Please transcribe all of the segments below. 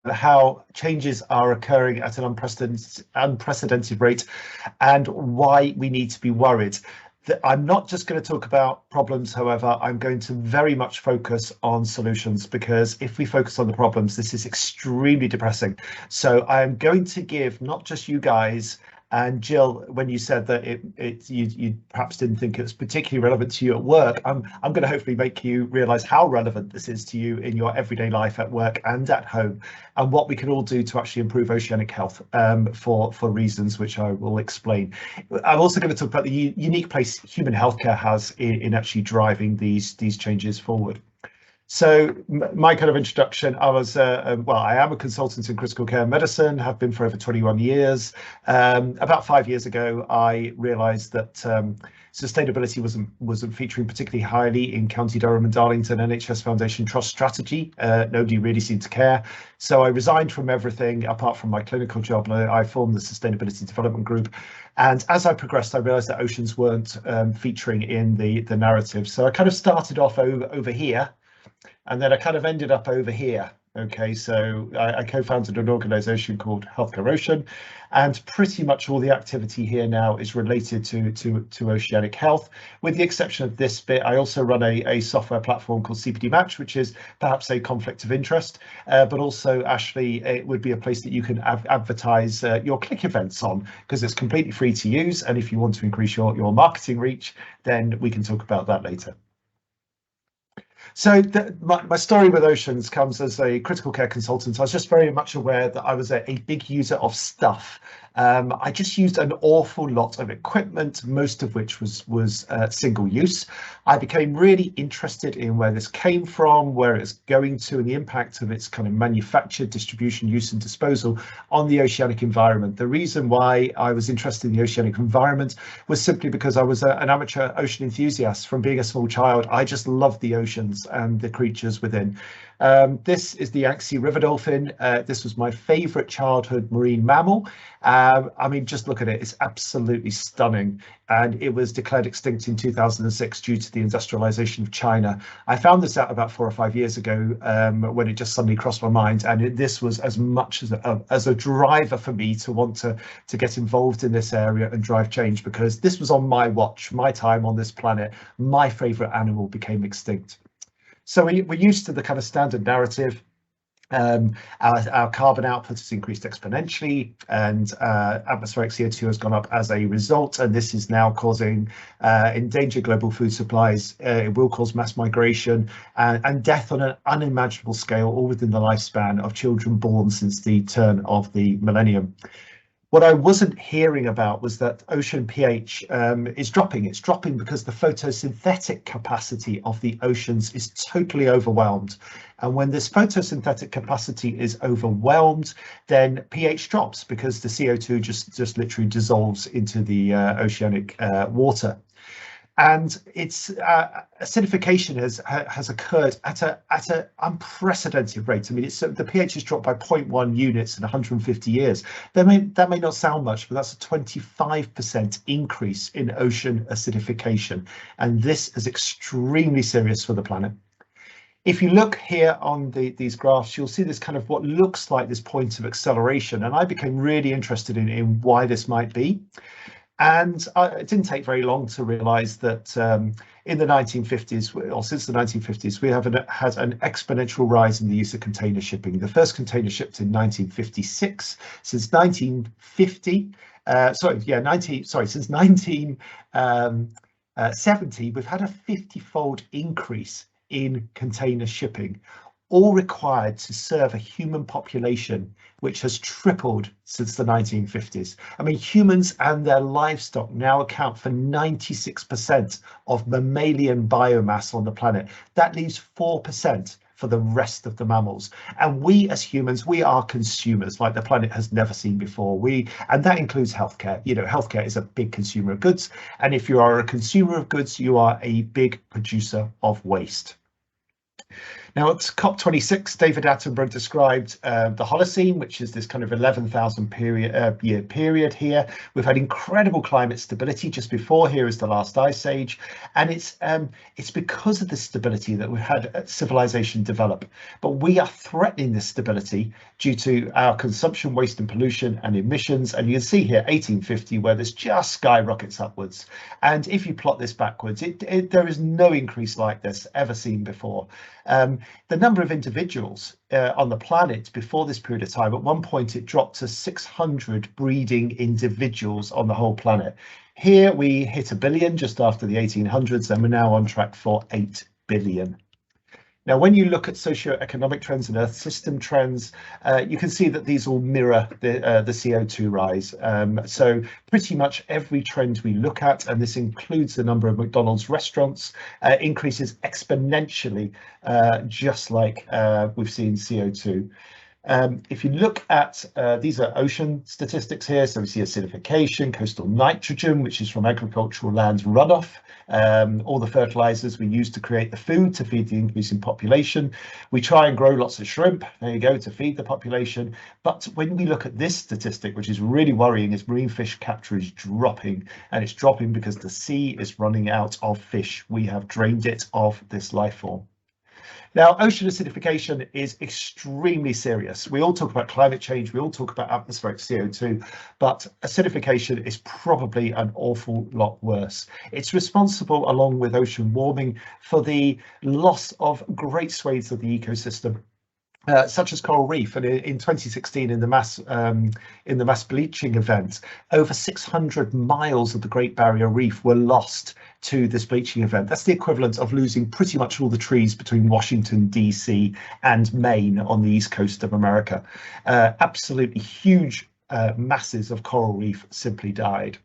how changes are occurring at an unprecedented rate and why we need to be worried. I'm not just going to talk about problems, however, I'm going to very much focus on solutions, because if we focus on the problems, this is extremely depressing. So I'm going to give not just you guys, and Jill, when you said that you perhaps didn't think it was particularly relevant to you at work, I'm going to hopefully make you realise how relevant this is to you in your everyday life at work and at home, and what we can all do to actually improve oceanic health for reasons which I will explain. I'm also going to talk about the unique place human healthcare has in actually driving these changes forward. So my kind of introduction, I am a consultant in critical care medicine, have been for over 21 years. About 5 years ago, I realised that sustainability wasn't featuring particularly highly in County Durham and Darlington NHS Foundation Trust strategy. Nobody really seemed to care. So I resigned from everything apart from my clinical job, and I formed the Sustainability Development Group. And as I progressed, I realised that oceans weren't featuring in the narrative. So I kind of started off over here, and then I kind of ended up over here. Okay, so I co-founded an organisation called Healthcare Ocean, and pretty much all the activity here now is related to oceanic health, with the exception of this bit. I also run a software platform called CPD Match, which is perhaps a conflict of interest, but also, Ashley, it would be a place that you can advertise your click events on, because it's completely free to use, and if you want to increase your marketing reach, then we can talk about that later. So my story with oceans comes as a critical care consultant. I was just very much aware that I was a big user of stuff. I just used an awful lot of equipment, most of which was single use. I became really interested in where this came from, where it's going to, and the impact of its kind of manufacture, distribution, use and disposal on the oceanic environment. The reason why I was interested in the oceanic environment was simply because I was an amateur ocean enthusiast from being a small child. I just loved the oceans and the creatures within. This is the Yangtze river dolphin. This was my favourite childhood marine mammal. I mean, just look at it, it's absolutely stunning. And it was declared extinct in 2006 due to the industrialization of China. I found this out about 4 or 5 years ago when it just suddenly crossed my mind. And this was as much as a driver for me to want to get involved in this area and drive change, because this was on my watch, my time on this planet. My favorite animal became extinct. So we're used to the kind of standard narrative. Our carbon output has increased exponentially, and atmospheric CO2 has gone up as a result, and this is now causing endangered global food supplies. It will cause mass migration and death on an unimaginable scale, all within the lifespan of children born since the turn of the millennium. What I wasn't hearing about was that ocean pH is dropping. It's dropping because the photosynthetic capacity of the oceans is totally overwhelmed. And when this photosynthetic capacity is overwhelmed, then pH drops because the CO2 just literally dissolves into the oceanic water. And its acidification has occurred at an unprecedented rate. I mean, the pH has dropped by 0.1 units in 150 years. That may not sound much, but that's a 25% increase in ocean acidification. And this is extremely serious for the planet. If you look here on these graphs, you'll see this kind of what looks like this point of acceleration. And I became really interested in why this might be. And it didn't take very long to realise that in the 1950s, or since the 1950s, we have had an exponential rise in the use of container shipping. The first container shipped in 1956. Since 1950, since 1970, we've had a 50-fold increase in container shipping, all required to serve a human population which has tripled since the 1950s. I mean, humans and their livestock now account for 96% of mammalian biomass on the planet. That leaves 4% for the rest of the mammals. And we as humans, we are consumers like the planet has never seen before. And that includes healthcare. You know, healthcare is a big consumer of goods. And if you are a consumer of goods, you are a big producer of waste. Now, at COP26, David Attenborough described the Holocene, which is this kind of 11,000 year period here. We've had incredible climate stability. Just before here is the last ice age, and it's because of the stability that we've had civilization develop. But we are threatening this stability due to our consumption, waste and pollution and emissions. And you can see here 1850, where this just skyrockets upwards. And if you plot this backwards, there is no increase like this ever seen before. The number of individuals on the planet before this period of time, at one point it dropped to 600 breeding individuals on the whole planet. Here we hit 1 billion just after the 1800s, and we're now on track for 8 billion. Now, when you look at socio-economic trends and Earth system trends, you can see that these all mirror the CO2 rise. So pretty much every trend we look at, and this includes the number of McDonald's restaurants, increases exponentially, just like we've seen CO2. If you look at these are ocean statistics here, so we see acidification, coastal nitrogen, which is from agricultural land runoff, all the fertilizers we use to create the food to feed the increase in population. We try and grow lots of shrimp, there you go, to feed the population. But when we look at this statistic, which is really worrying, is marine fish capture is dropping, and it's dropping because the sea is running out of fish. We have drained it of this life form. Now, ocean acidification is extremely serious. We all talk about climate change, we all talk about atmospheric CO2, but acidification is probably an awful lot worse. It's responsible, along with ocean warming, for the loss of great swathes of the ecosystem. Such as coral reef, and in 2016, in the mass bleaching event, over 600 miles of the Great Barrier Reef were lost to this bleaching event. That's the equivalent of losing pretty much all the trees between Washington, DC and Maine on the east coast of America. Absolutely huge masses of coral reef simply died.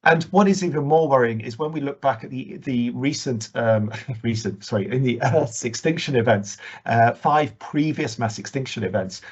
And what is even more worrying is when we look back at the recent in the Earth's extinction events, 5 previous mass extinction events,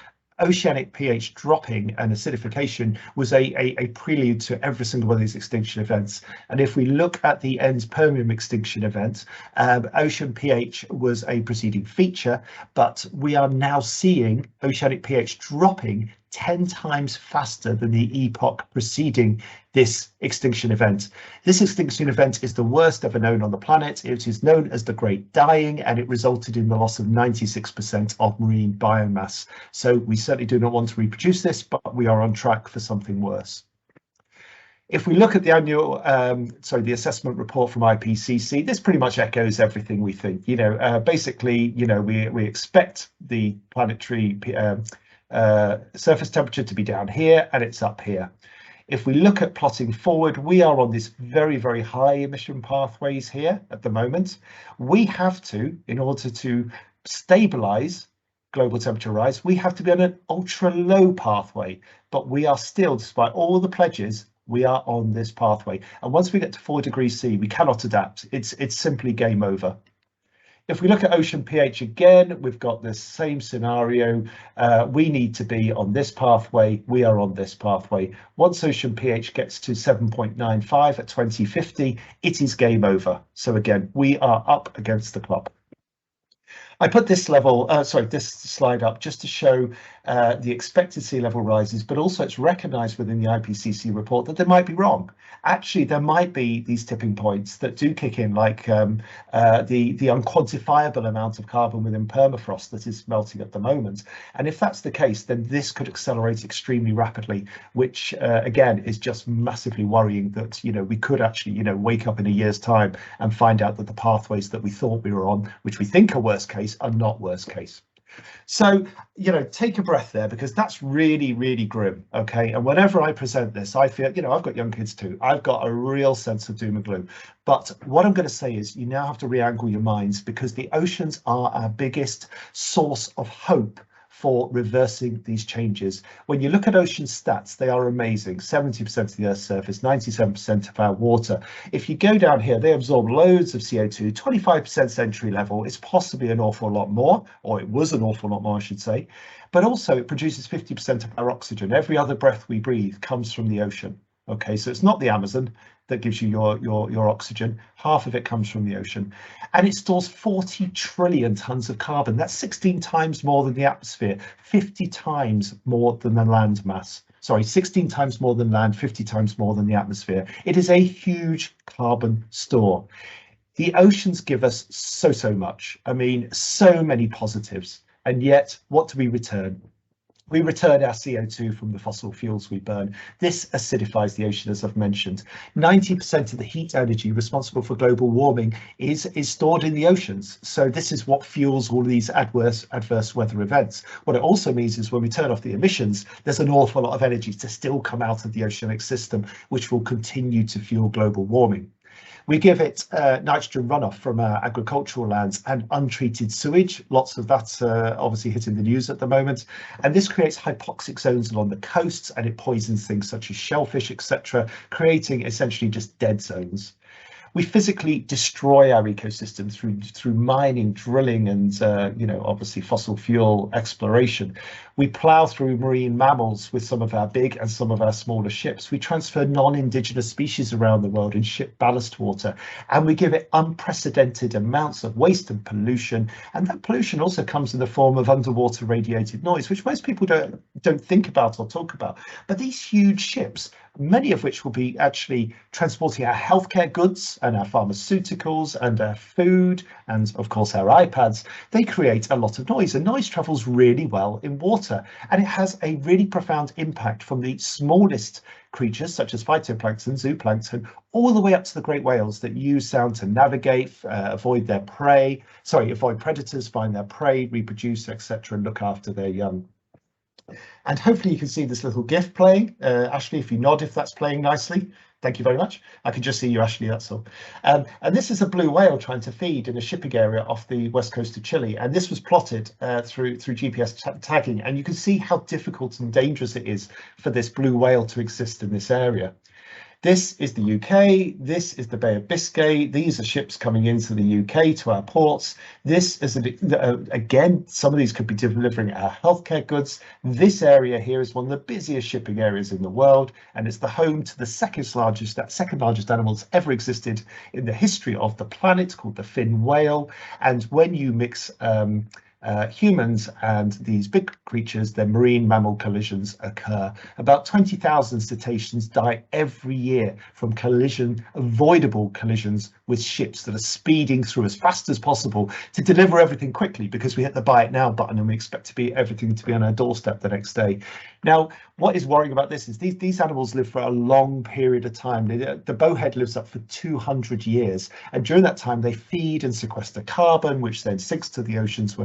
oceanic pH dropping and acidification was a prelude to every single one of these extinction events. And if we look at the ENS Permian extinction event, ocean pH was a preceding feature, but we are now seeing oceanic pH dropping 10 times faster than the epoch preceding this extinction event. This extinction event is the worst ever known on the planet. It is known as the Great Dying, and it resulted in the loss of 96% of marine biomass. So we certainly do not want to reproduce this, but we are on track for something worse. If we look at the annual, the assessment report from IPCC, this pretty much echoes everything we think. Basically, we expect the planetary surface temperature to be down here, and it's up here. If we look at plotting forward, we are on this very, very high emission pathways here at the moment. We have to, in order to stabilize global temperature rise, we have to be on an ultra low pathway, but we are still, despite all the pledges, we are on this pathway. And once we get to 4 degrees C, we cannot adapt. It's simply game over. If we look at ocean pH again, we've got this same scenario. We need to be on this pathway. We are on this pathway. Once ocean pH gets to 7.95 at 2050, it is game over. So again, we are up against the clock. I put this slide up just to show the expected sea level rises, but also it's recognised within the IPCC report that they might be wrong. Actually, there might be these tipping points that do kick in, like the unquantifiable amount of carbon within permafrost that is melting at the moment. And if that's the case, then this could accelerate extremely rapidly, which again is just massively worrying that we could actually wake up in a year's time and find out that the pathways that we thought we were on, which we think are worst case, are not worst case. So, take a breath there, because that's really, really grim. OK, and whenever I present this, I feel, I've got young kids too. I've got a real sense of doom and gloom. But what I'm going to say is you now have to re-angle your minds, because the oceans are our biggest source of hope for reversing these changes. When you look at ocean stats, they are amazing. 70% of the Earth's surface, 97% of our water. If you go down here, they absorb loads of CO2, 25% entry level. It's possibly an awful lot more, or it was an awful lot more, I should say. But also it produces 50% of our oxygen. Every other breath we breathe comes from the ocean. Okay, so it's not the Amazon that gives you your oxygen. Half of it comes from the ocean, and it stores 40 trillion tons of carbon. That's 16 times more than the atmosphere, 50 times more than the land mass. Sorry, 16 times more than land, 50 times more than the atmosphere. It is a huge carbon store. The oceans give us so much. I mean, so many positives, and yet what do we return? We return our CO2 from the fossil fuels we burn. This acidifies the ocean, as I've mentioned. 90% of the heat energy responsible for global warming is stored in the oceans. So this is what fuels all of these adverse weather events. What it also means is when we turn off the emissions, there's an awful lot of energy to still come out of the oceanic system, which will continue to fuel global warming. We give it nitrogen runoff from our agricultural lands and untreated sewage. Lots of that's obviously hitting the news at the moment. And this creates hypoxic zones along the coasts, and it poisons things such as shellfish, etc., creating essentially just dead zones. We physically destroy our ecosystem through mining, drilling, and obviously fossil fuel exploration. We plough through marine mammals with some of our big and some of our smaller ships. We transfer non-indigenous species around the world in ship ballast water, and we give it unprecedented amounts of waste and pollution. And that pollution also comes in the form of underwater radiated noise, which most people don't think about or talk about. But these huge ships, many of which will be actually transporting our healthcare goods and our pharmaceuticals and our food and of course our iPads, they create a lot of noise, and noise travels really well in water, and it has a really profound impact from the smallest creatures such as phytoplankton, zooplankton, all the way up to the great whales that use sound to navigate, avoid predators, find their prey, reproduce, etc., and look after their young. And hopefully you can see this little GIF playing. Ashley, if you nod, if that's playing nicely. Thank you very much. I can just see you, Ashley, that's all. And this is a blue whale trying to feed in a shipping area off the west coast of Chile. And this was plotted through GPS tagging. And you can see how difficult and dangerous it is for this blue whale to exist in this area. This is the UK, this is the Bay of Biscay, these are ships coming into the UK to our ports. This is, again, some of these could be delivering our healthcare goods. This area here is one of the busiest shipping areas in the world, and it's the home to the second largest animal that's ever existed in the history of the planet, called the fin whale. And when you mix humans and these big creatures, then marine mammal collisions occur. About 20,000 cetaceans die every year from avoidable collisions with ships that are speeding through as fast as possible to deliver everything quickly, because we hit the buy it now button and we expect everything to be on our doorstep the next day. Now, what is worrying about this is these animals live for a long period of time. The bowhead lives up for 200 years, and during that time they feed and sequester carbon, which then sinks to the ocean's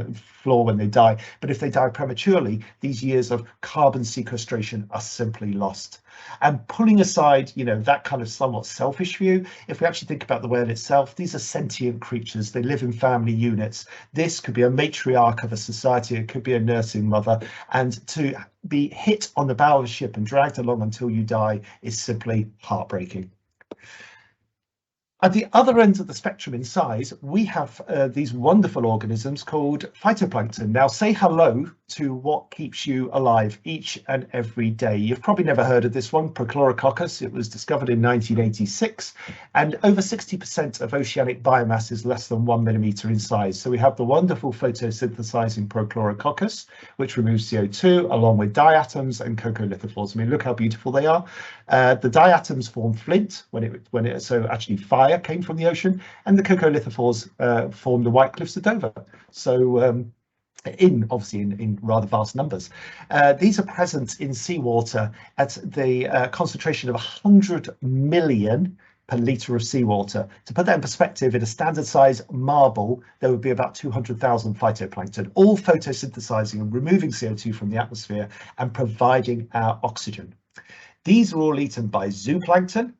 floor when they die. But if they die prematurely, these years of carbon sequestration are simply lost. And pulling aside, that kind of somewhat selfish view, if we actually think about the whale itself, these are sentient creatures. They live in family units. This could be a matriarch of a society. It could be a nursing mother. And to be hit on the bow of a ship and dragged along until you die is simply heartbreaking. At the other end of the spectrum in size, we have these wonderful organisms called phytoplankton. Now, say hello to what keeps you alive each and every day. You've probably never heard of this one, Prochlorococcus. It was discovered in 1986, and over 60% of oceanic biomass is less than 1 millimeter in size. So we have the wonderful photosynthesizing Prochlorococcus, which removes CO2, along with diatoms and coccolithophores. I mean, look how beautiful they are. The diatoms form flint so actually fire came from the ocean, and the coccolithophores form the White Cliffs of Dover. So obviously in rather vast numbers. These are present in seawater at the concentration of 100 million per litre of seawater. To put that in perspective, in a standard size marble, there would be about 200,000 phytoplankton, all photosynthesizing and removing CO2 from the atmosphere and providing our oxygen. These are all eaten by zooplankton,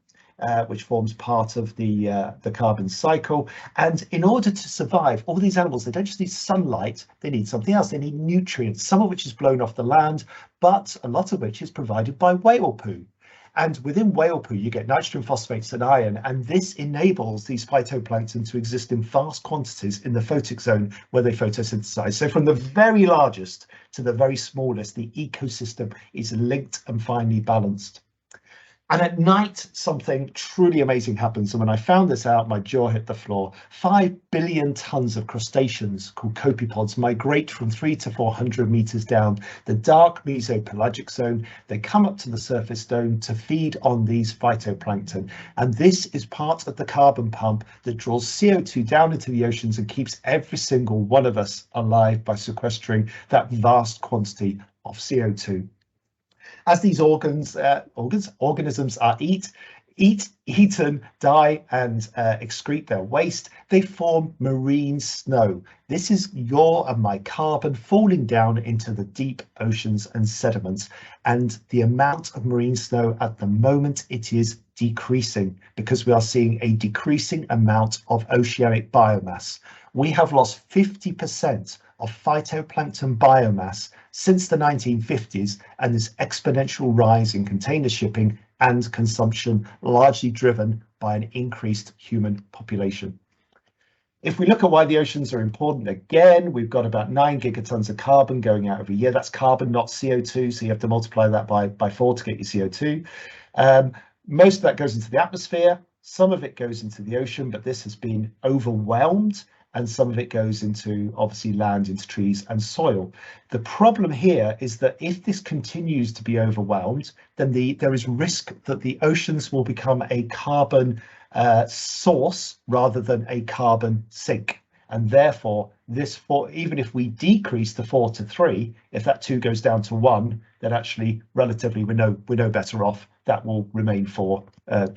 which forms part of the carbon cycle. And in order to survive, all these animals, they don't just need sunlight, they need something else. They need nutrients, some of which is blown off the land, but a lot of which is provided by whale poo. And within whale poo, you get nitrogen phosphates and iron, and this enables these phytoplankton to exist in vast quantities in the photic zone where they photosynthesize. So from the very largest to the very smallest, the ecosystem is linked and finely balanced. And at night, something truly amazing happens. And when I found this out, my jaw hit the floor. 5 billion tons of crustaceans called copepods migrate from 300 to 400 meters down the dark mesopelagic zone. They come up to the surface zone to feed on these phytoplankton. And this is part of the carbon pump that draws CO2 down into the oceans and keeps every single one of us alive by sequestering that vast quantity of CO2. As these organisms are eaten, die, and excrete their waste, they form marine snow. This is your and my carbon falling down into the deep oceans and sediments. And the amount of marine snow at the moment, it is decreasing because we are seeing a decreasing amount of oceanic biomass. We have lost 50% of phytoplankton biomass since the 1950s, and this exponential rise in container shipping and consumption, largely driven by an increased human population. If we look at why the oceans are important, again, we've got about 9 gigatons of carbon going out every year. That's carbon, not CO2, so you have to multiply that by 4 to get your CO2. Most of that goes into the atmosphere. Some of it goes into the ocean, but this has been overwhelmed, and some of it goes into, obviously, land, into trees and soil. The problem here is that if this continues to be overwhelmed, then there is risk that the oceans will become a carbon source rather than a carbon sink. And therefore, even if we decrease the 4 to 3, if that 2 goes down to 1, then actually relatively we're no better off. That will remain 4. I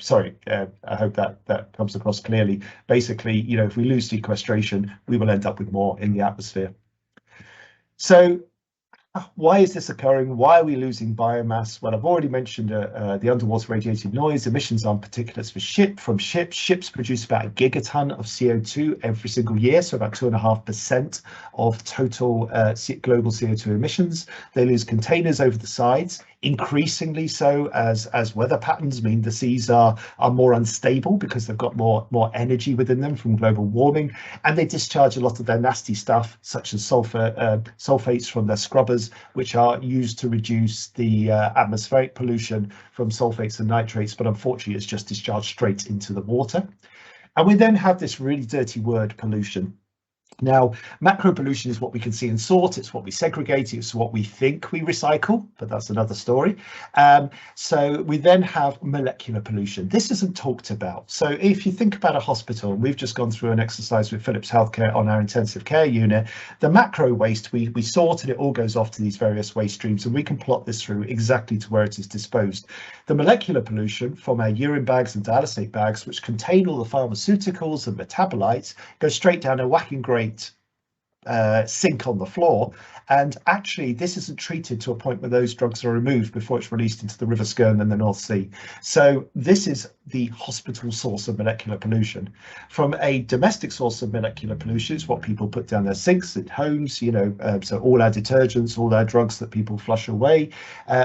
hope that comes across clearly. Basically, if we lose sequestration, we will end up with more in the atmosphere. So why is this occurring? Why are we losing biomass? Well, I've already mentioned the underwater radiated noise, emissions on particulates from ships. Ships produce about a gigaton of CO2 every single year, so about 2.5% of total global CO2 emissions. They lose containers over the sides, increasingly so as weather patterns mean the seas are more unstable because they've got more energy within them from global warming, and they discharge a lot of their nasty stuff, such as sulfates from their scrubbers, which are used to reduce the atmospheric pollution from sulfates and nitrates, but unfortunately it's just discharged straight into the water. And we then have this really dirty word, pollution. Now, macro pollution is what we can see and sort. It's what we segregate. It's what we think we recycle, but that's another story. So we then have molecular pollution. This isn't talked about. So if you think about a hospital, and we've just gone through an exercise with Philips Healthcare on our intensive care unit, the macro waste, we sort and it all goes off to these various waste streams, and we can plot this through exactly to where it is disposed. The molecular pollution from our urine bags and dialysate bags, which contain all the pharmaceuticals and metabolites, goes straight down a whacking grate sink on the floor, and actually this isn't treated to a point where those drugs are removed before it's released into the River Skerne and the North Sea. So this is the hospital source of molecular pollution. From a domestic source of molecular pollution, it's what people put down their sinks at homes, so all our detergents, all our drugs that people flush away,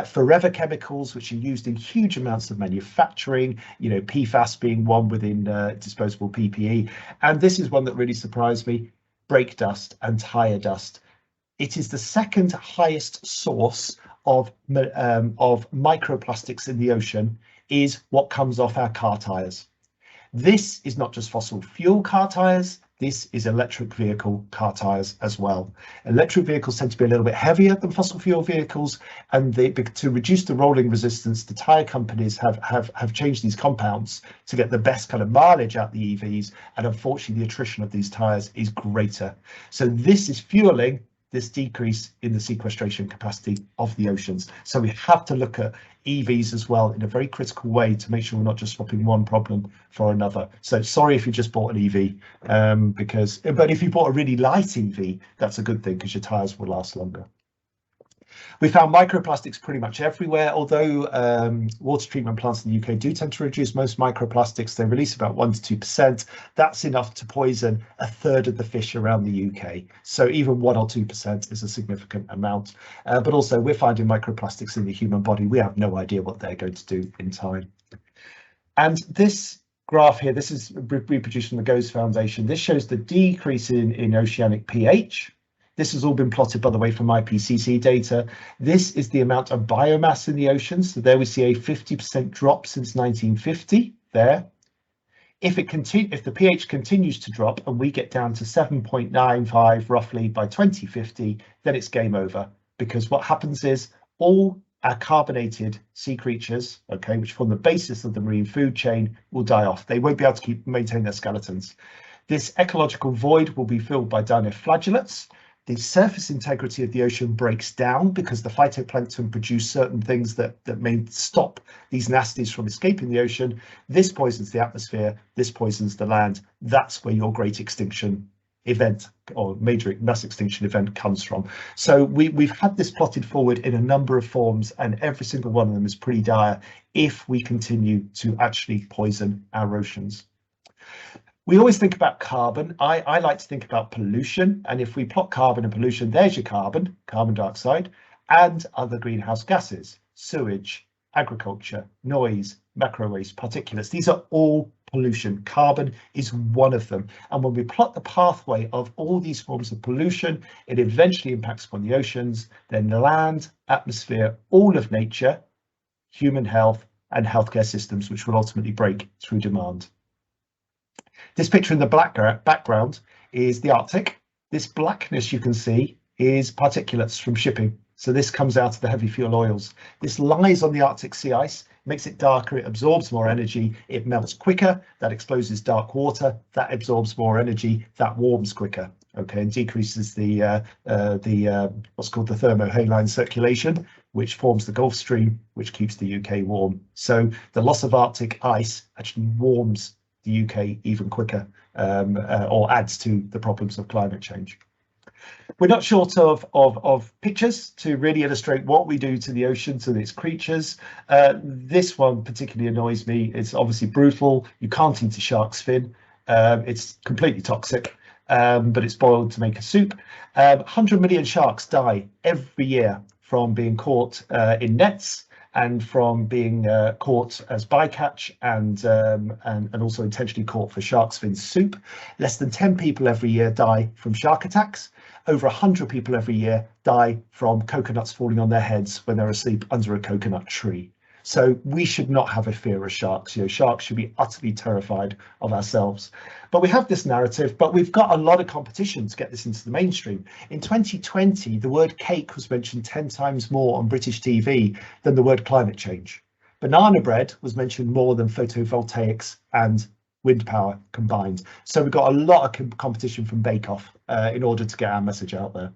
forever chemicals which are used in huge amounts of manufacturing, PFAS being one within disposable PPE, and this is one that really surprised me: brake dust and tire dust. It is the second highest source of microplastics in the ocean, is what comes off our car tires. This is not just fossil fuel car tires, this is electric vehicle car tires as well. Electric vehicles tend to be a little bit heavier than fossil fuel vehicles, and to reduce the rolling resistance, the tire companies have changed these compounds to get the best kind of mileage out the EVs, and unfortunately the attrition of these tires is greater. So this is fueling this decrease in the sequestration capacity of the oceans. So we have to look at EVs as well in a very critical way to make sure we're not just swapping one problem for another. So sorry if you just bought an EV, but if you bought a really light EV, that's a good thing because your tires will last longer. We found microplastics pretty much everywhere, although water treatment plants in the UK do tend to reduce most microplastics. They release about 1 to 2%. That's enough to poison a third of the fish around the UK. So even 1 or 2% is a significant amount. But also we're finding microplastics in the human body. We have no idea what they're going to do in time. And this graph here, this is reproduced from the GOES Foundation. This shows the decrease in oceanic pH This has all been plotted, by the way, from IPCC data. This is the amount of biomass in the ocean. So there we see a 50% drop since 1950 there. If the pH continues to drop and we get down to 7.95 roughly by 2050, then it's game over, because what happens is all our carbonated sea creatures, okay, which form the basis of the marine food chain, will die off. They won't be able to maintain their skeletons. This ecological void will be filled by dinoflagellates. The surface integrity of the ocean breaks down because the phytoplankton produce certain things that may stop these nasties from escaping the ocean. This poisons the atmosphere, this poisons the land. That's where your great extinction event or major mass extinction event comes from. So we've had this plotted forward in a number of forms, and every single one of them is pretty dire if we continue to actually poison our oceans. We always think about carbon. I like to think about pollution. And if we plot carbon and pollution, there's your carbon dioxide, and other greenhouse gases, sewage, agriculture, noise, macro waste, particulates. These are all pollution. Carbon is one of them. And when we plot the pathway of all these forms of pollution, it eventually impacts upon the oceans, then the land, atmosphere, all of nature, human health, and healthcare systems, which will ultimately break through demand. This picture in the background is the Arctic. This blackness you can see is particulates from shipping. So this comes out of the heavy fuel oils. This lies on the Arctic sea ice, makes it darker, it absorbs more energy, it melts quicker, that exposes dark water, that absorbs more energy, that warms quicker, okay, and decreases the what's called the thermohaline circulation, which forms the Gulf Stream, which keeps the UK warm. So the loss of Arctic ice actually warms the UK even quicker, or adds to the problems of climate change. We're not short of pictures to really illustrate what we do to the oceans and its creatures. This one particularly annoys me. It's obviously brutal. You can't eat a shark's fin. It's completely toxic, but it's boiled to make a soup. 100 million sharks die every year from being caught in nets, and from being caught as bycatch, and also intentionally caught for shark's fin soup. Less than 10 people every year die from shark attacks. Over 100 people every year die from coconuts falling on their heads when they're asleep under a coconut tree. So we should not have a fear of sharks. You know, sharks should be utterly terrified of ourselves. But we have this narrative, but we've got a lot of competition to get this into the mainstream. In 2020, the word cake was mentioned 10 times more on British TV than the word climate change. Banana bread was mentioned more than photovoltaics and wind power combined. So we've got a lot of competition from Bake Off in order to get our message out there.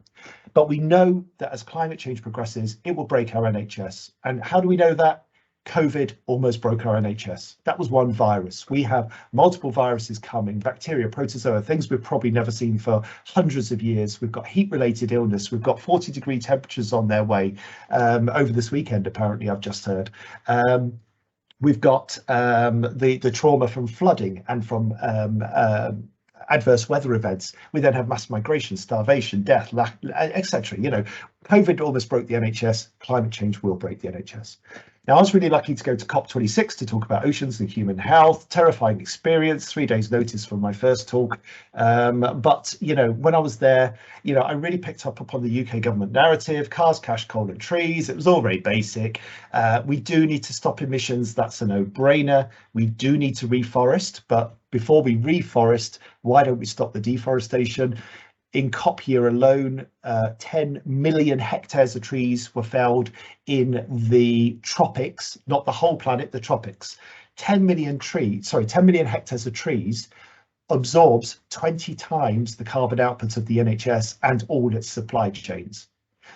But we know that as climate change progresses, it will break our NHS. And how do we know that? COVID almost broke our NHS. That was one virus. We have multiple viruses coming, bacteria, protozoa, things we've probably never seen for hundreds of years. We've got heat-related illness. We've got 40-degree temperatures on their way over this weekend, apparently, I've just heard. We've got the trauma from flooding and from adverse weather events. We then have mass migration, starvation, death, etc. You know, COVID almost broke the NHS. Climate change will break the NHS. Now, I was really lucky to go to COP26 to talk about oceans and human health. Terrifying experience, 3 days notice from my first talk. But, you know, when I was there, you know, I really picked up upon the UK government narrative, cars, cash, coal and trees. It was all very basic. We do need to stop emissions. That's a no-brainer. We do need to reforest. But before we reforest, why don't we stop the deforestation? In COP year alone, 10 million hectares of trees were felled in the tropics, not the whole planet, the tropics. 10 million hectares of trees absorbs 20 times the carbon output of the NHS and all its supply chains.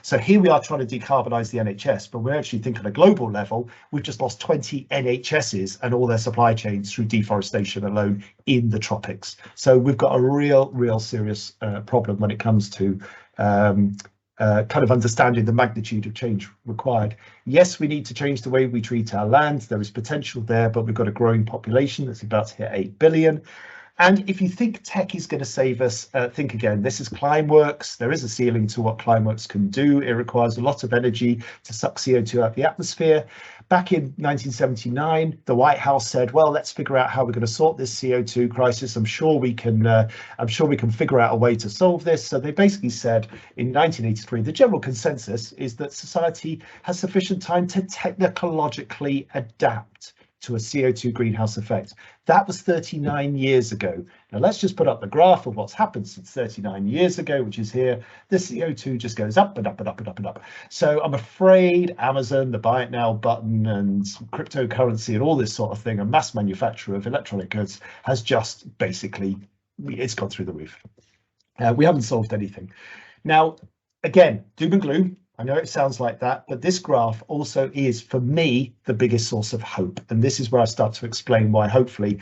So here we are trying to decarbonise the NHS, but we're actually thinking at a global level, we've just lost 20 NHSs and all their supply chains through deforestation alone in the tropics. So we've got a real serious problem when it comes to kind of understanding the magnitude of change required. Yes, we need to change the way we treat our land. There is potential there, but we've got a growing population that's about to hit 8 billion. And if you think tech is going to save us, think again. This is Climeworks. There is a ceiling to what Climeworks can do. It requires a lot of energy to suck CO2 out of the atmosphere. Back in 1979, the White House said, "Well, let's figure out how we're going to sort this CO2 crisis. I'm sure we can. I'm sure we can figure out a way to solve this." So they basically said in 1983, the general consensus is that society has sufficient time to technologically adapt to a CO2 greenhouse effect. That was 39 years ago. Now let's just put up the graph of what's happened since 39 years ago, which is here. The CO2 just goes up and up and up and up and up. So I'm afraid Amazon, the buy it now button, and cryptocurrency and all this sort of thing, a mass manufacturer of electronic goods, has just basically, it's gone through the roof. We haven't solved anything. Now, again, doom and gloom. I know it sounds like that, but this graph also is, for me, the biggest source of hope. And this is where I start to explain why, hopefully,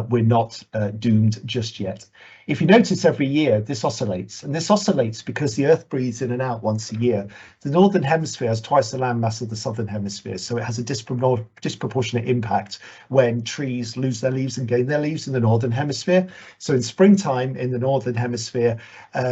we're not doomed just yet. If you notice, every year this oscillates, and this oscillates because the Earth breathes in and out once a year. The Northern Hemisphere has twice the land mass of the Southern Hemisphere, so it has a disproportionate impact when trees lose their leaves and gain their leaves in the Northern Hemisphere. So in springtime in the Northern Hemisphere,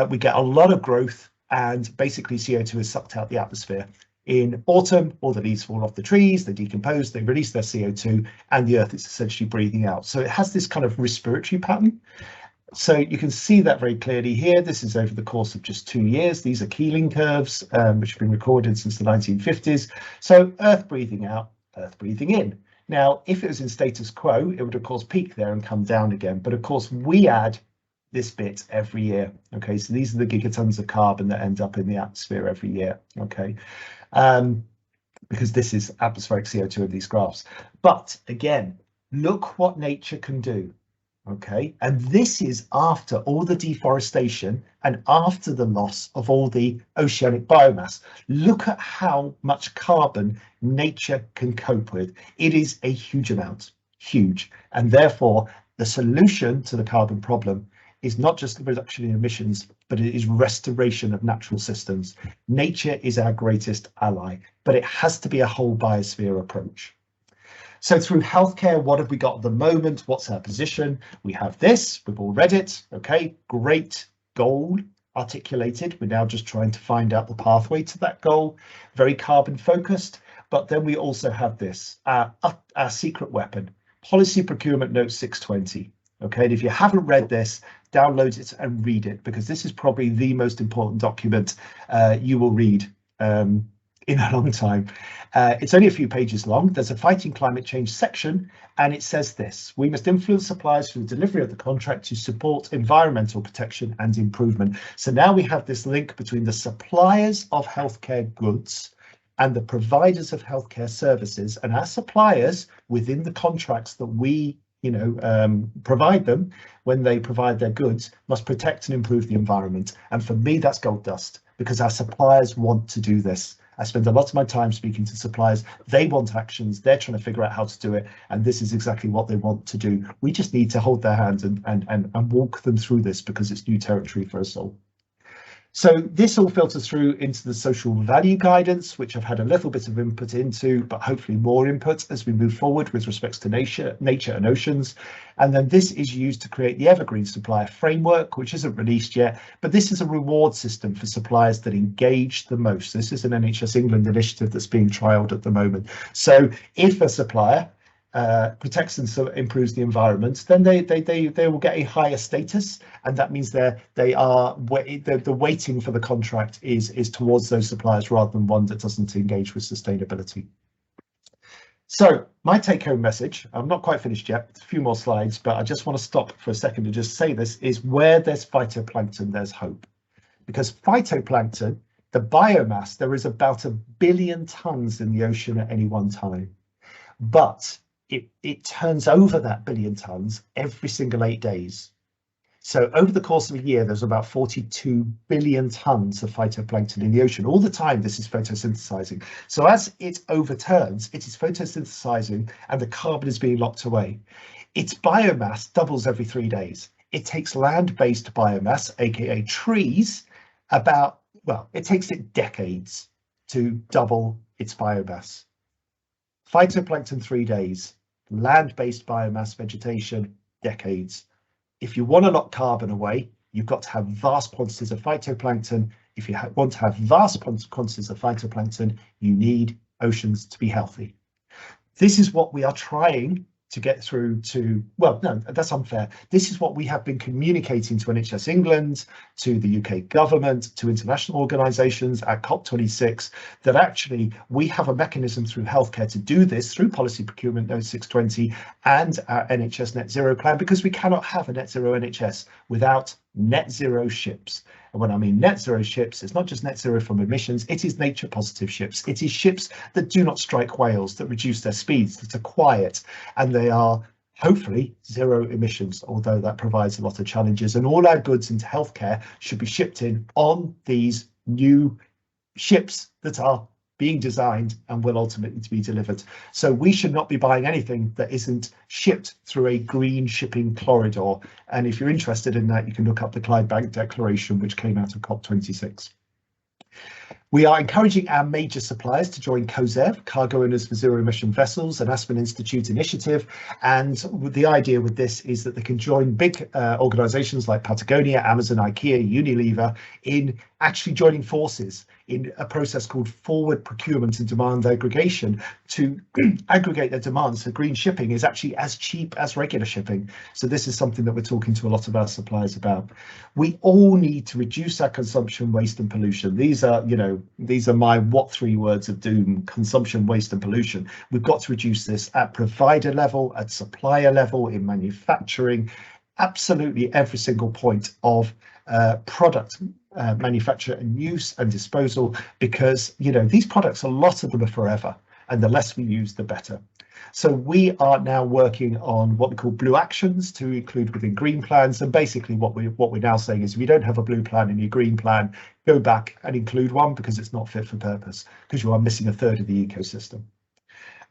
we get a lot of growth, and basically CO2 is sucked out the atmosphere. In autumn, all the leaves fall off the trees, they decompose, they release their CO2, and the Earth is essentially breathing out. So it has this kind of respiratory pattern. So you can see that very clearly here. This is over the course of just 2 years. These are Keeling curves, which have been recorded since the 1950s. So Earth breathing out, Earth breathing in. Now, if it was in status quo, it would of course peak there and come down again. But of course, we add this bit every year. Okay, so these are the gigatons of carbon that end up in the atmosphere every year. Okay, because this is atmospheric CO2 in these graphs. But again, look what nature can do. Okay, and this is after all the deforestation and after the loss of all the oceanic biomass. Look at how much carbon nature can cope with. It is a huge amount, huge, and therefore the solution to the carbon problem is not just the reduction in emissions, but it is restoration of natural systems. Nature is our greatest ally, but it has to be a whole biosphere approach. So through healthcare, what have we got at the moment? What's our position? We have this, we've all read it. Okay, great goal articulated. We're now just trying to find out the pathway to that goal, very carbon focused. But then we also have this, our secret weapon, Policy Procurement Note 620. Okay, and if you haven't read this, download it and read it, because this is probably the most important document you will read in a long time. It's only a few pages long. There's a fighting climate change section, and it says this: we must influence suppliers through the delivery of the contract to support environmental protection and improvement. So now we have this link between the suppliers of healthcare goods and the providers of healthcare services, and our suppliers within the contracts that we provide them when they provide their goods must protect and improve the environment. And for me, that's gold dust, because our suppliers want to do this. I spend a lot of my time speaking to suppliers. They want actions. They're trying to figure out how to do it. And this is exactly what they want to do. We just need to hold their hands and walk them through this, because it's new territory for us all. So this all filters through into the social value guidance, which I've had a little bit of input into, but hopefully more input as we move forward with respects to nature and oceans. And then this is used to create the Evergreen Supplier Framework, which isn't released yet, but this is a reward system for suppliers that engage the most. This is an NHS England initiative that's being trialled at the moment. So if a supplier protects and so improves the environment, then they will get a higher status, and that means the weighting for the contract is towards those suppliers rather than one that doesn't engage with sustainability. So my take-home message, I'm not quite finished yet, a few more slides, but I just want to stop for a second and just say this, is where there's phytoplankton, there's hope. Because phytoplankton, the biomass, there is about 1 billion tons in the ocean at any one time, but it turns over that 1 billion tons every single 8 days. So over the course of a year, there's about 42 billion tons of phytoplankton in the ocean. All the time, this is photosynthesizing. So as it overturns, it is photosynthesizing and the carbon is being locked away. Its biomass doubles every 3 days. It takes land-based biomass, aka trees, it takes it decades to double its biomass. Phytoplankton, 3 days. Land-based biomass, vegetation, decades. If you want to lock carbon away, you've got to have vast quantities of phytoplankton. If you want to have vast quantities of phytoplankton, you need oceans to be healthy. This is what we are trying to get through to, well, no, that's unfair. This is what we have been communicating to NHS England, to the UK government, to international organisations at COP26, that actually we have a mechanism through healthcare to do this through Policy Procurement Note 620 and our NHS Net Zero plan, because we cannot have a net zero NHS without net zero ships. And when I mean net zero ships, it's not just net zero from emissions, it is nature positive ships. It is ships that do not strike whales, that reduce their speeds, that are quiet, and they are hopefully zero emissions, although that provides a lot of challenges. And all our goods into healthcare should be shipped in on these new ships that are being designed and will ultimately to be delivered. So we should not be buying anything that isn't shipped through a green shipping corridor. And if you're interested in that, you can look up the Clydebank Declaration, which came out of COP26. We are encouraging our major suppliers to join COZEV, Cargo Owners for Zero Emission Vessels, an Aspen Institute initiative. And the idea with this is that they can join big organisations like Patagonia, Amazon, IKEA, Unilever in actually joining forces in a process called forward procurement and demand aggregation to aggregate their demands. So green shipping is actually as cheap as regular shipping. So this is something that we're talking to a lot of our suppliers about. We all need to reduce our consumption, waste and pollution. These are, these are my what 3 words of doom: consumption, waste and pollution. We've got to reduce this at provider level, at supplier level, in manufacturing, absolutely every single point of product manufacture and use and disposal, because these products, a lot of them are forever, and the less we use the better. So we are now working on what we call blue actions to include within green plans, and basically what we're now saying is, if you don't have a blue plan in your green plan, go back and include one, because it's not fit for purpose, because you are missing a third of the ecosystem.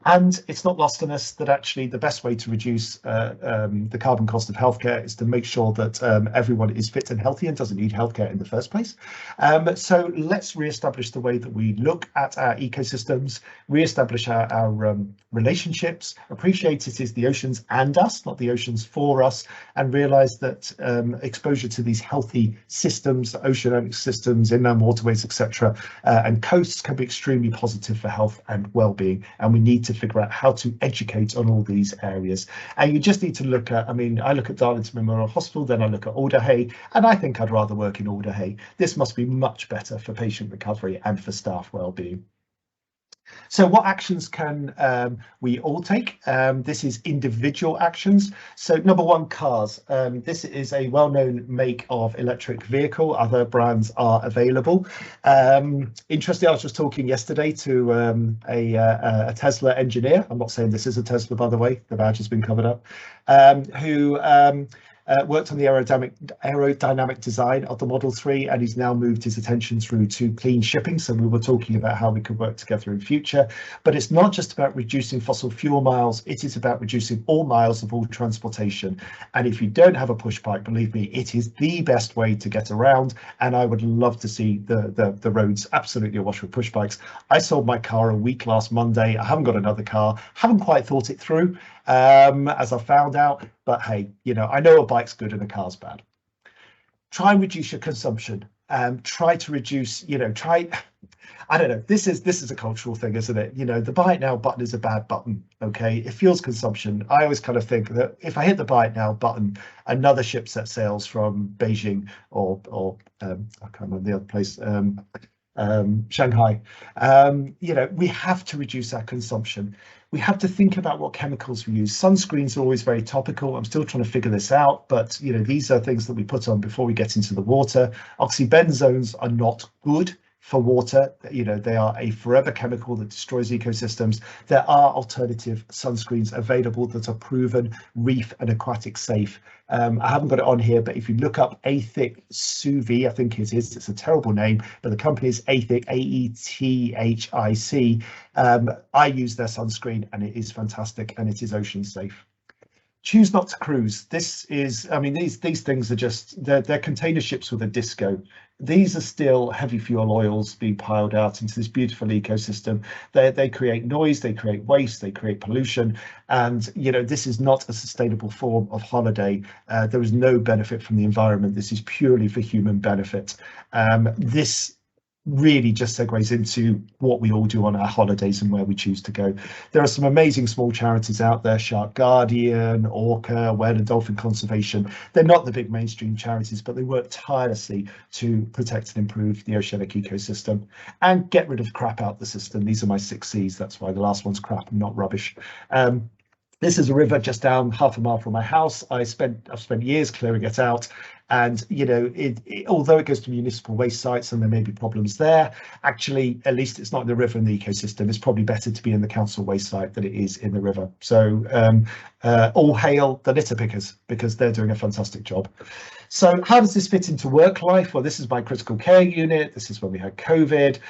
And it's not lost on us that actually the best way to reduce the carbon cost of healthcare is to make sure that everyone is fit and healthy and doesn't need healthcare in the first place. So let's re-establish the way that we look at our ecosystems, re-establish our relationships, appreciate it is the oceans and us, not the oceans for us, and realise that exposure to these healthy systems, oceanic systems, inland waterways, etc., and coasts can be extremely positive for health and well-being, and we need to figure out how to educate on all these areas. And you just need to look at, I look at Darlington Memorial Hospital, then I look at Alderhay, and I think I'd rather work in Alderhay. This must be much better for patient recovery and for staff well-being. So what actions can we all take? This is individual actions. So number 1, cars. This is a well-known make of electric vehicle. Other brands are available. Interesting, I was just talking yesterday to a Tesla engineer. I'm not saying this is a Tesla, by the way, the badge has been covered up, who worked on the aerodynamic design of the Model 3, and he's now moved his attention through to clean shipping. So we were talking about how we could work together in future, but it's not just about reducing fossil fuel miles, it is about reducing all miles of all transportation. And if you don't have a push bike, believe me, it is the best way to get around, and I would love to see the roads absolutely awash with push bikes. I sold my car a week last Monday. I haven't got another car, haven't quite thought it through, as I found out, but hey, I know a bike's good and a car's bad. Try and reduce your consumption. Try to reduce, I don't know, this is a cultural thing, isn't it? The buy it now button is a bad button. Okay, it fuels consumption. I always kind of think that if I hit the buy it now button, another ship set sails from Beijing or I can't remember the other place, Shanghai. We have to reduce our consumption. We have to think about what chemicals we use. Sunscreens are always very topical. I'm still trying to figure this out, but these are things that we put on before we get into the water. Oxybenzones are not good for water. They are a forever chemical that destroys ecosystems. There are alternative sunscreens available that are proven reef and aquatic safe. I haven't got it on here, but if you look up Aethic Suvi, I think it is, it's a terrible name, but the company is Aethic, Aethic. I use their sunscreen and it is fantastic and it is ocean safe. choose not to cruise. This is, I mean, these things are just, they're container ships with a disco. These are still heavy fuel oils being piled out into this beautiful ecosystem. They create noise, they create waste, they create pollution, and this is not a sustainable form of holiday. There is no benefit from the environment. This is purely for human benefit. This really just segues into what we all do on our holidays and where we choose to go. There are some amazing small charities out there: Shark Guardian, Orca, Whale and Dolphin Conservation. They're not the big mainstream charities, but they work tirelessly to protect and improve the oceanic ecosystem and get rid of crap out the system. These are my 6 C's. That's why the last one's crap and not rubbish. This is a river just down half a mile from my house. I've spent years clearing it out, and although it goes to municipal waste sites and there may be problems there, actually at least it's not in the river and the ecosystem. It's probably better to be in the council waste site than it is in the river. So all hail the litter pickers, because they're doing a fantastic job. So how does this fit into work life? Well, this is my critical care unit. This is when we had COVID.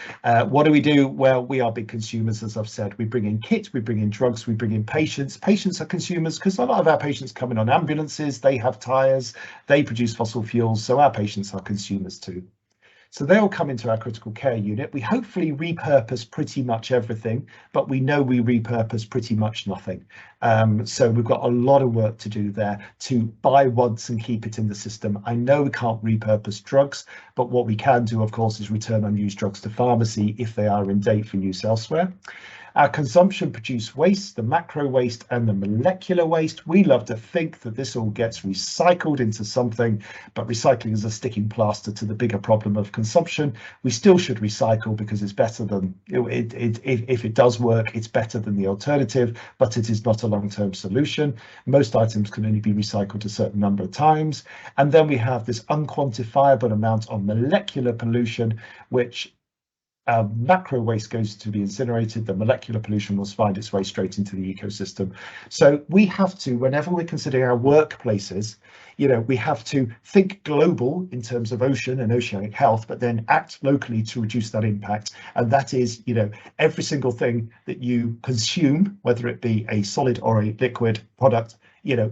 What do? Well, we are big consumers, as I've said. We bring in kits, we bring in drugs, we bring in patients. Patients are consumers because a lot of our patients come in on ambulances, they have tyres, they produce fossil fuels, so our patients are consumers too. So they all come into our critical care unit. We hopefully repurpose pretty much everything, but we know we repurpose pretty much nothing. So we've got a lot of work to do there to buy once and keep it in the system. I know we can't repurpose drugs, but what we can do, of course, is return unused drugs to pharmacy if they are in date for use elsewhere. Our consumption produced waste, the macro waste and the molecular waste. We love to think that this all gets recycled into something, but recycling is a sticking plaster to the bigger problem of consumption. We still should recycle because it's better than, if it does work, it's better than the alternative, but it is not a long-term solution. Most items can only be recycled a certain number of times. And then we have this unquantifiable amount of molecular pollution, which macro waste goes to be incinerated. The molecular pollution will find its way straight into the ecosystem. So we have to, whenever we're considering our workplaces, we have to think global in terms of ocean and oceanic health, but then act locally to reduce that impact. And that is, every single thing that you consume, whether it be a solid or a liquid product,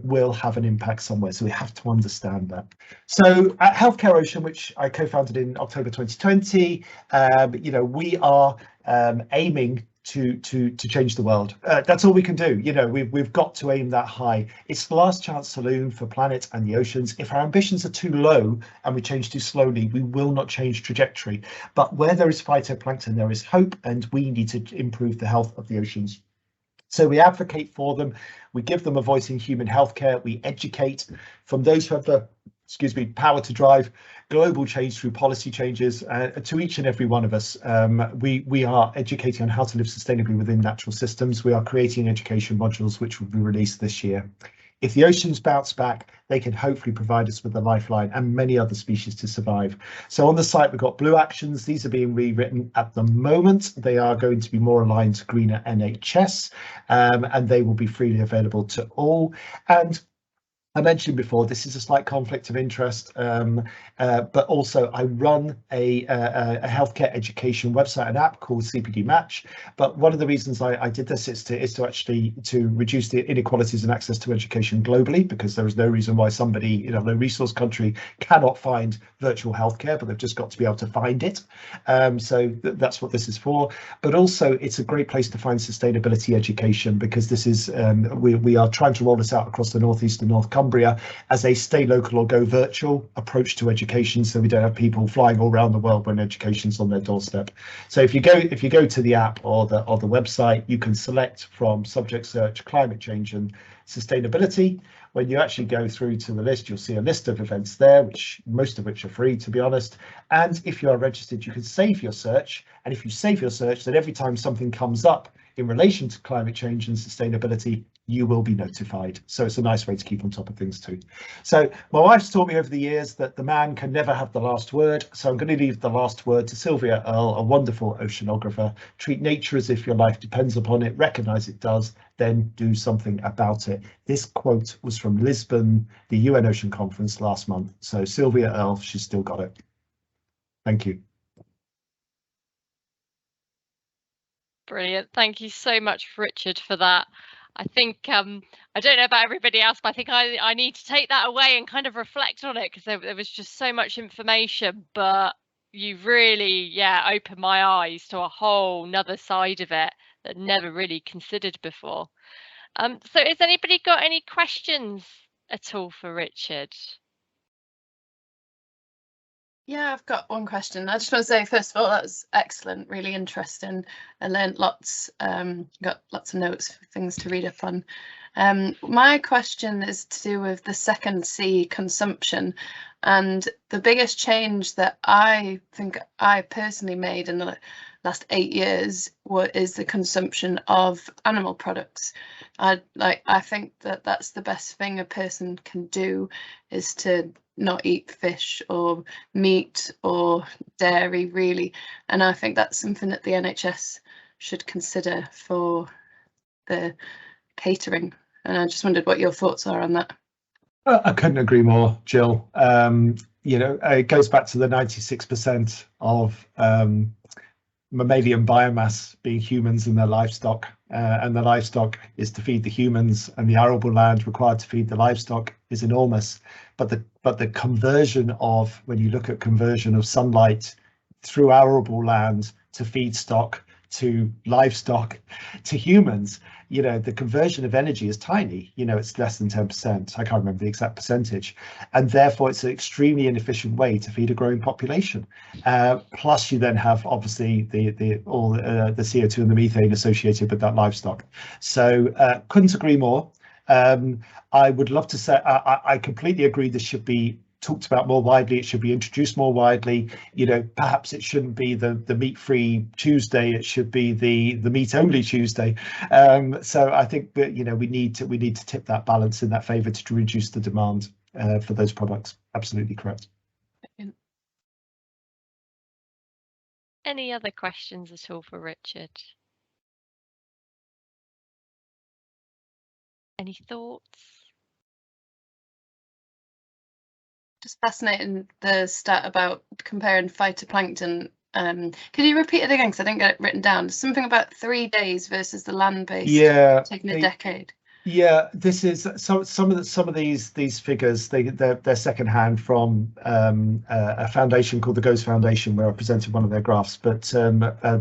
will have an impact somewhere. So we have to understand that. So at Healthcare Ocean, which I co-founded in October 2020, we are aiming to change the world. That's all we can do. We've got to aim that high. It's the last chance saloon for planet and the oceans. If our ambitions are too low and we change too slowly, we will not change trajectory. But where there is phytoplankton, there is hope, and we need to improve the health of the oceans. So we advocate for them, we give them a voice in human healthcare, we educate from those who have the power to drive global change through policy changes to each and every one of us. We are educating on how to live sustainably within natural systems. We are creating education modules which will be released this year. If the oceans bounce back, they can hopefully provide us with a lifeline and many other species to survive. So on the site, we've got blue actions. These are being rewritten at the moment. They are going to be more aligned to greener NHS, and they will be freely available to all. And I mentioned before, this is a slight conflict of interest, but also I run a healthcare education website and app called CPD Match. But one of the reasons I did this is to actually reduce the inequalities in access to education globally, because there is no reason why somebody in a low resource country cannot find virtual healthcare, but they've just got to be able to find it. So that's what this is for. But also it's a great place to find sustainability education, because this is we are trying to roll this out across the northeast and North Cumbria as a stay local or go virtual approach to education, so we don't have people flying all around the world when education's on their doorstep. So if you go to the app or the website, you can select from subject search climate change and sustainability. When you actually go through to the list, you'll see a list of events there, which most of which are free, to be honest. And if you are registered, you can save your search, and if you save your search, then every time something comes up in relation to climate change and sustainability, you will be notified. So it's a nice way to keep on top of things too. So my wife's taught me over the years that the man can never have the last word. So I'm going to leave the last word to Sylvia Earle, a wonderful oceanographer. Treat nature as if your life depends upon it, recognise it does, then do something about it. This quote was from Lisbon, the UN Ocean Conference last month. So Sylvia Earle, she's still got it. Thank you. Brilliant. Thank you so much, Richard, for that. I think I don't know about everybody else, but I think I need to take that away and kind of reflect on it, because there was just so much information, but you've really, yeah, opened my eyes to a whole nother side of it that I'd never really considered before. So has anybody got any questions at all for Richard? Yeah, I've got one question. I just want to say, first of all, that was excellent, really interesting. I learned lots, got lots of notes, things to read up on. My question is to do with the second C, consumption. And the biggest change that I think I personally made in the last 8 years is the consumption of animal products. I think that that's the best thing a person can do, is to not eat fish or meat or dairy, really. And I think that's something that the NHS should consider for the catering. And I just wondered what your thoughts are on that. I couldn't agree more, Jill. You know, it goes back to the 96% of mammalian biomass being humans and their livestock, and the livestock is to feed the humans, and the arable land required to feed the livestock is enormous. But the conversion of, when you look at conversion of sunlight through arable land to feedstock to livestock to humans, you know, the conversion of energy is tiny. You know, it's less than 10%. I can't remember the exact percentage, and therefore it's an extremely inefficient way to feed a growing population. Plus, you then have obviously the CO2 and the methane associated with that livestock. So couldn't agree more. I would love to say I completely agree this should be talked about more widely. It should be introduced more widely. You know, perhaps it shouldn't be the meat-free Tuesday. It should be the meat-only Tuesday. So I think that, you know, we need to tip that balance in that favour to reduce the demand for those products. Absolutely correct. Any other questions at all for Richard? Any thoughts? Just fascinating, the stat about comparing phytoplankton. Could you repeat it again, because I didn't get it written down? Something about 3 days versus the land-based, yeah, taking a decade. Yeah, this is some of these figures. They're secondhand from a foundation called the Goes Foundation, where I presented one of their graphs. But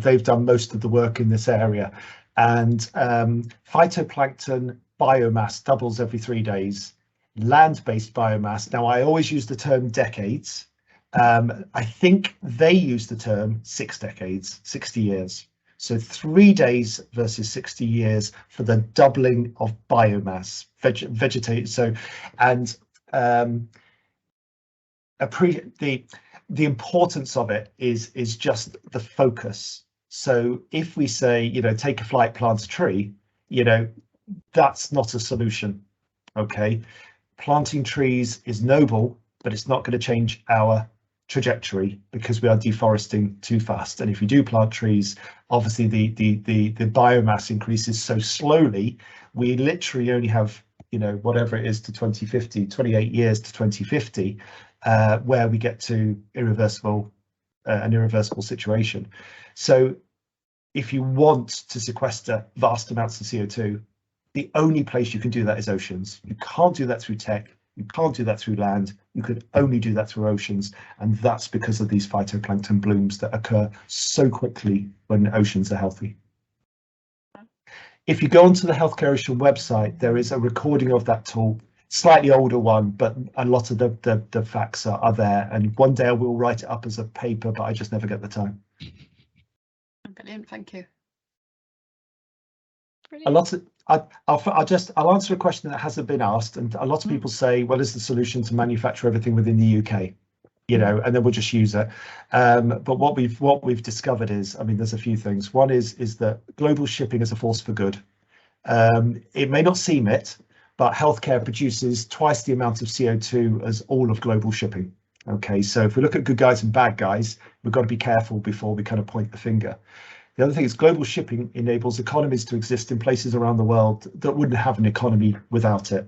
they've done most of the work in this area, and phytoplankton biomass doubles every 3 days. Land-based biomass. Now, I always use the term decades. I think they use the term 6 decades, 60 years. So 3 days versus 60 years for the doubling of biomass, vegetate. So, and the importance of it is just the focus. So if we say, you know, take a flight, plant a tree, you know, that's not a solution. Okay, planting trees is noble, but it's not going to change our trajectory, because we are deforesting too fast. And if you do plant trees, obviously the biomass increases so slowly, we literally only have, you know, whatever it is to 2050, 28 years to 2050, where we get to an irreversible situation. So if you want to sequester vast amounts of CO2, the only place you can do that is oceans. You can't do that through tech. You can't do that through land. You could only do that through oceans. And that's because of these phytoplankton blooms that occur so quickly when oceans are healthy. If you go onto the Healthcare Ocean website, there is a recording of that talk, slightly older one, but a lot of the facts are there. And one day I will write it up as a paper, but I just never get the time. Brilliant, thank you. Brilliant. A lot of, I'll answer a question that hasn't been asked, and a lot of people say, well, is the solution to manufacture everything within the UK, you know, and then we'll just use it. But what we've discovered is, I mean, there's a few things. One is that global shipping is a force for good. It may not seem it, but healthcare produces twice the amount of CO2 as all of global shipping. Okay, so if we look at good guys and bad guys, we've got to be careful before we kind of point the finger. The other thing is global shipping enables economies to exist in places around the world that wouldn't have an economy without it.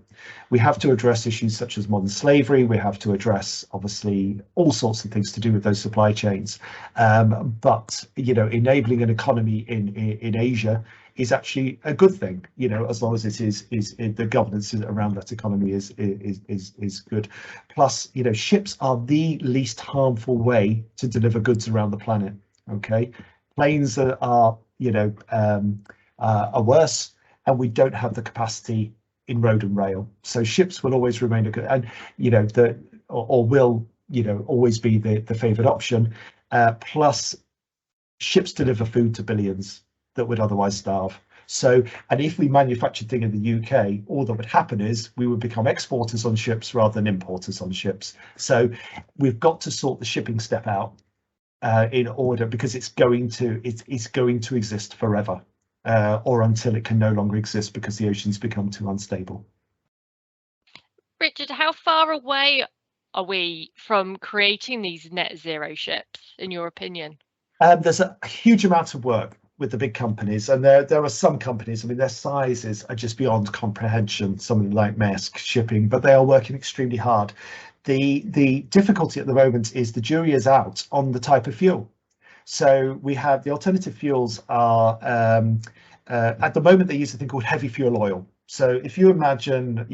We have to address issues such as modern slavery. We have to address, obviously, all sorts of things to do with those supply chains. But, you know, enabling an economy in Asia is actually a good thing, as long as it is the governance around that economy is good. Plus, ships are the least harmful way to deliver goods around the planet. Okay, planes are worse, and we don't have the capacity in road and rail. So ships will always remain a good, and will always be the favoured option. Plus, ships deliver food to billions that would otherwise starve. So, and if we manufactured things in the UK, all that would happen is we would become exporters on ships rather than importers on ships. So we've got to sort the shipping step out in order, because it's going to exist forever, or until it can no longer exist because the oceans become too unstable. Richard, how far away are we from creating these net zero ships, in your opinion? There's a huge amount of work with the big companies, and there are some companies, I mean, their sizes are just beyond comprehension, something like Maersk Shipping, but they are working extremely hard. The difficulty at the moment is the jury is out on the type of fuel. So we have the alternative fuels are, at the moment, they use a thing called heavy fuel oil. So if you imagine,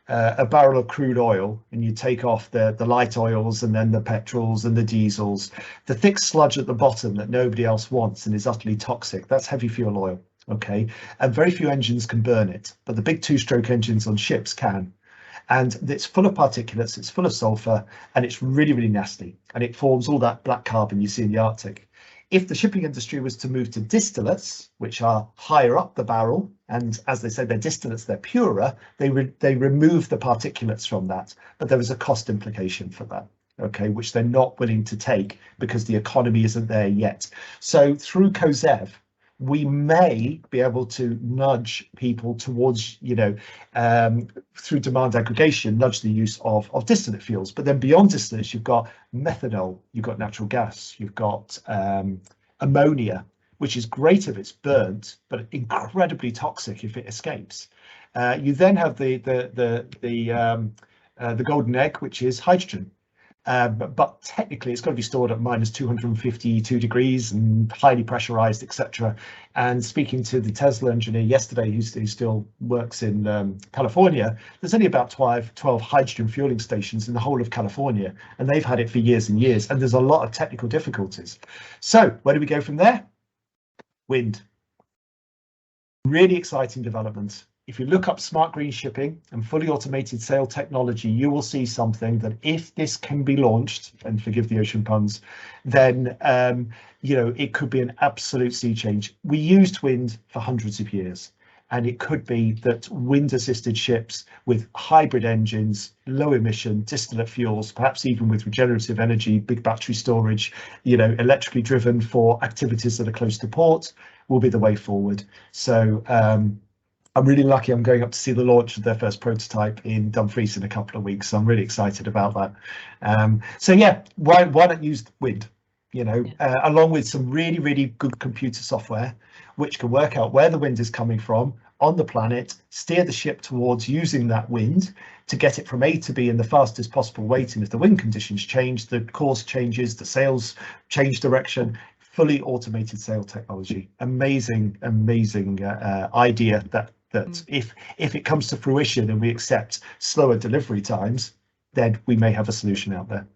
a barrel of crude oil, and you take off the light oils and then the petrols and the diesels, the thick sludge at the bottom that nobody else wants and is utterly toxic, that's heavy fuel oil. Okay, and very few engines can burn it, but the big two-stroke engines on ships can. And it's full of particulates, it's full of sulfur, and it's really, really nasty, and it forms all that black carbon you see in the Arctic. If the shipping industry was to move to distillates, which are higher up the barrel, and as they said, they're distillates, they're purer, they remove the particulates from that, but there is a cost implication for that, okay, which they're not willing to take because the economy isn't there yet. So through COSEV, we may be able to nudge people towards, through demand aggregation, nudge the use of distillate fuels. But then beyond distillates, you've got methanol, you've got natural gas, you've got ammonia, which is great if it's burnt, but incredibly toxic if it escapes. You then have the golden egg, which is hydrogen. But technically it's got to be stored at minus 252 degrees and highly pressurized, etc. And speaking to the Tesla engineer yesterday, who still works in California, there's only about 12 hydrogen fueling stations in the whole of California, and they've had it for years and years, and there's a lot of technical difficulties. So where do we go from there? Wind. Really exciting development. If you look up smart green shipping and fully automated sail technology, you will see something that, if this can be launched, and forgive the ocean puns, then it could be an absolute sea change. We used wind for hundreds of years, and it could be that wind-assisted ships with hybrid engines, low emission, distillate fuels, perhaps even with regenerative energy, big battery storage, electrically driven for activities that are close to port, will be the way forward. So I'm really lucky. I'm going up to see the launch of their first prototype in Dumfries in a couple of weeks. So I'm really excited about that. So yeah, why not use wind? Along with some really, really good computer software, which can work out where the wind is coming from on the planet, steer the ship towards using that wind to get it from A to B in the fastest possible way. And if the wind conditions change, the course changes, the sails change direction. Fully automated sail technology. Amazing idea that if it comes to fruition and we accept slower delivery times, then we may have a solution out there.